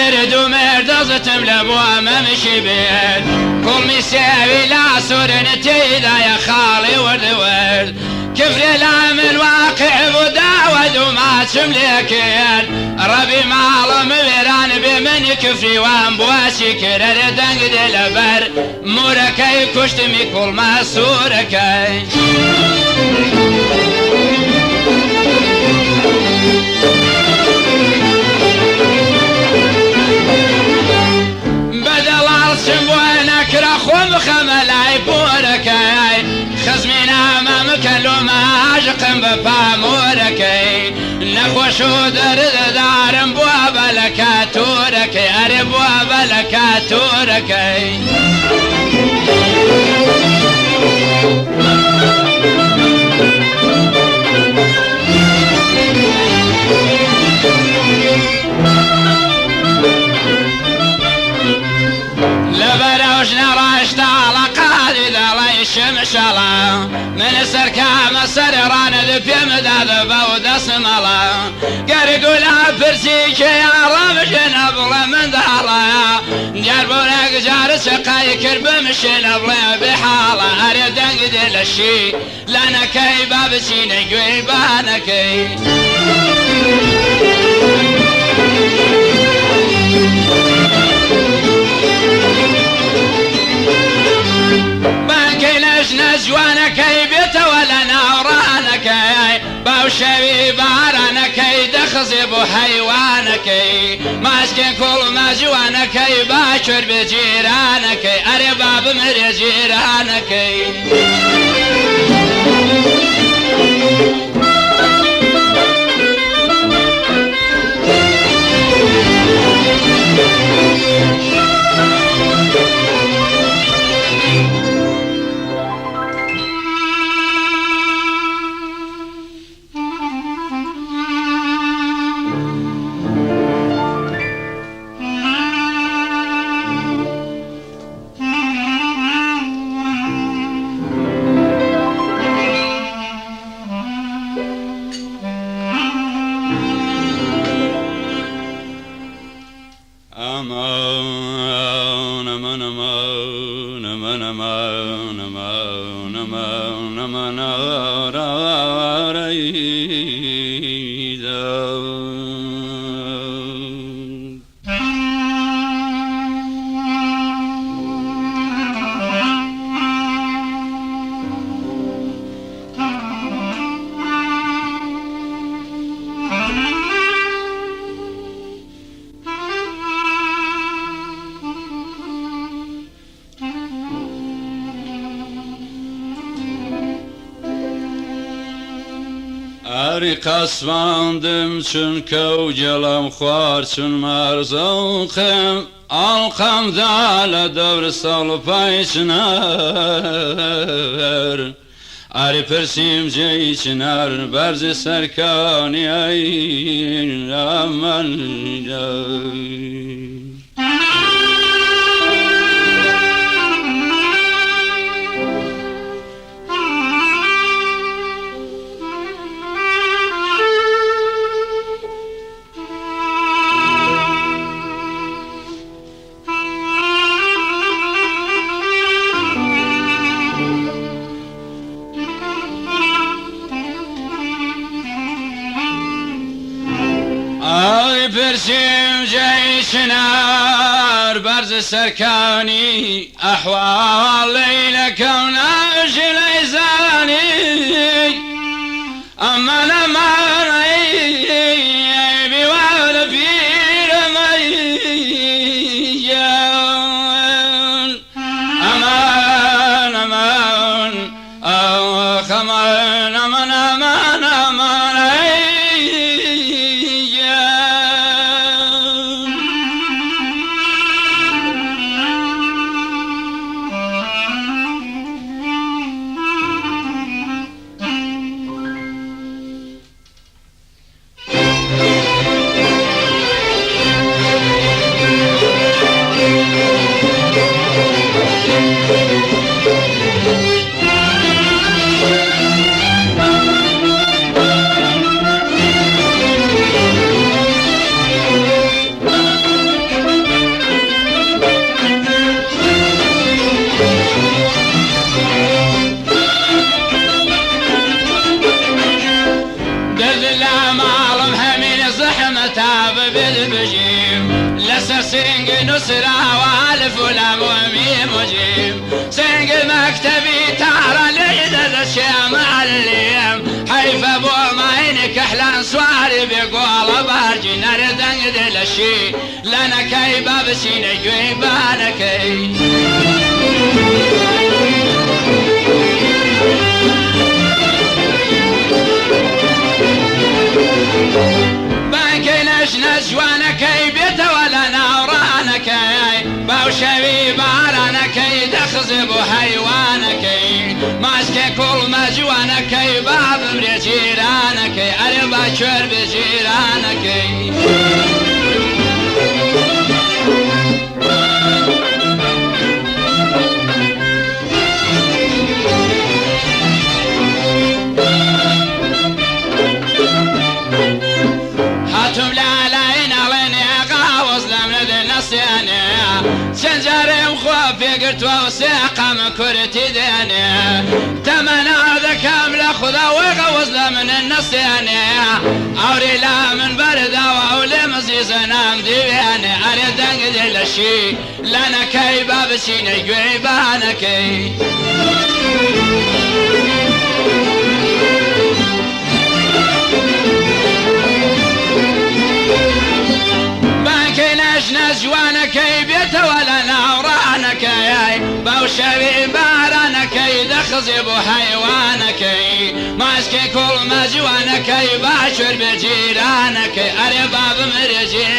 مرد و مردازتم لبوا ممشي بيل كل مساوي لا سورن تيدا يا خالي ورد ورد كفر العمل واقع ودعوة وما تملكين ربي معلم بيران بمن كفري وان بواسي كرر دنگ دلبر موركي كشتمي كل ما سوركي بدل عرشم بوينك رخوم خملاي بوركي خزمنا امامك لو ما عجقم بفاموركي نخوشو درد دارم بوابا لكاتوركي اري بوابا لكاتوركي لبروش نراشت على قادي دالي شمشلا من سركام سرران ذبيم داد بود سملا قرقولا برسيك يا رمشن ابلا من دالا جربونك جار سقاي كرب مشن ابلا بحالا اريد دنق دلشي لنا كي بابسي نقوي بانكي نجوانك بيت ولا نورانك باوشوي بارانك دخزب حيوانك ماسكن كل ما جوانك باشر بجيرانك اري باب مر جيرانك قسواندم چون کوجلم خوار چون مرزوقم القم دال دور سال پیشنر اری پرسیم جی چنر برز سرکانی این رمن برسیم جيشنار برز سركاني أحوال ليلك وناش ليزاني أما لما بوال في رميان أمان أمان أو خمان أمان أمان أمان باب بالبجيم لسر سنگ نصرة والف ولام وميم وجيم سنگ مكتبي تارا ليدة الشام عليم حيف ابو ماينك احلى صواري بيقول بارجي نردن دل الشي لنا كي باب سيني جويبانكي بانكي نجوانكي بيت ولا نورانكي باوشوي بارانكي دخزب حيوانكي ماسكي كل مجوانكي باب مري جيرانكي اربا شور بجيرانكي هاتم لالين عليني غاوز لمن النسياني سنجاري مخوفي قلت وساقة من كرتي ديني تمنى ذا كامل خذا وغوز لمن النسياني أوري لا من بردة وأولي مزيز نام ديواني أريد أنقذ الشي لنا كي باب سيني قيبانكي نجوانكي بيت ولا نورانكي باوشوي بارانكي دخزب حيوانكي ماسكي كل مجوانكي باشر بجيرانكي أري باب مرجي